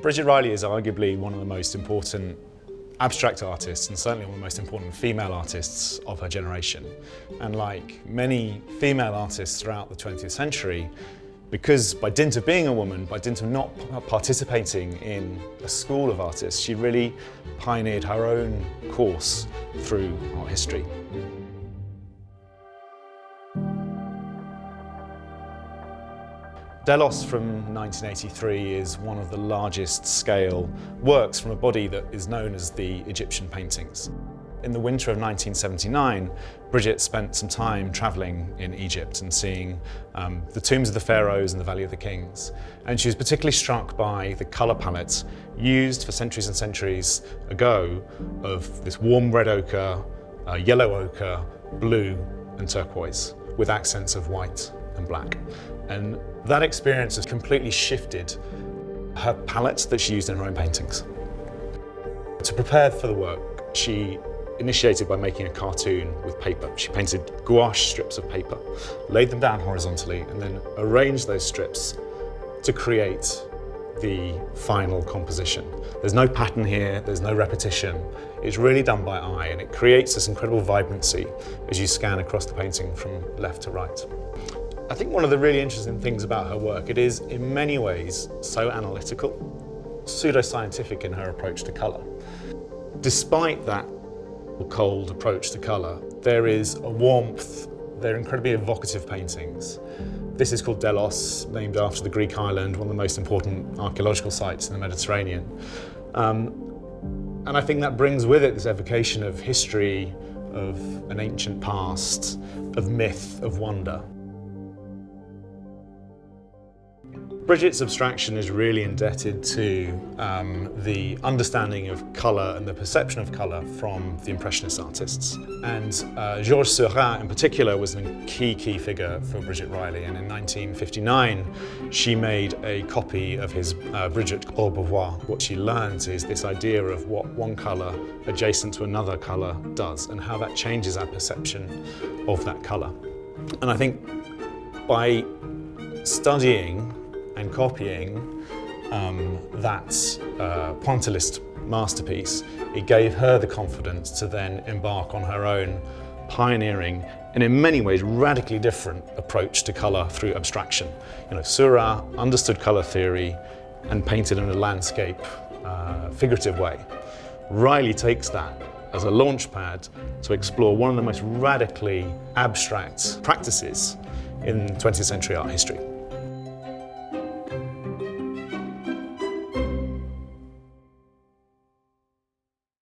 Bridget Riley is arguably one of the most important abstract artists, and certainly one of the most important female artists of her generation. And like many female artists throughout the 20th century, because by dint of being a woman, by dint of not participating in a school of artists, she really pioneered her own course through art history. Delos from 1983 is one of the largest scale works from a body that is known as the Egyptian paintings. In the winter of 1979, Bridget spent some time travelling in Egypt and seeing the tombs of the pharaohs and the Valley of the Kings. And she was particularly struck by the colour palette used for centuries and centuries ago of this warm red ochre, yellow ochre, blue and turquoise, with accents of white and black. And that experience has completely shifted her palette that she used in her own paintings. To prepare for the work, she initiated by making a cartoon with paper. She painted gouache strips of paper, laid them down horizontally, and then arranged those strips to create the final composition. There's no pattern here, there's no repetition. It's really done by eye, and it creates this incredible vibrancy as you scan across the painting from left to right. I think one of the really interesting things about her work, it is in many ways so analytical, pseudo-scientific in her approach to colour. Despite that cold approach to colour, there is a warmth, they're incredibly evocative paintings. This is called Delos, named after the Greek island, one of the most important archaeological sites in the Mediterranean. And I think that brings with it this evocation of history, of an ancient past, of myth, of wonder. Bridget's abstraction is really indebted to the understanding of colour and the perception of colour from the Impressionist artists. And Georges Seurat in particular was a key figure for Bridget Riley, and in 1959 she made a copy of his Bridget au Beauvoir. What she learns is this idea of what one colour adjacent to another colour does and how that changes our perception of that colour. And I think by studying and copying that pointillist masterpiece, it gave her the confidence to then embark on her own pioneering and in many ways radically different approach to colour through abstraction. You know, Seurat understood colour theory and painted in a landscape figurative way. Riley takes that as a launch pad to explore one of the most radically abstract practices in 20th century art history.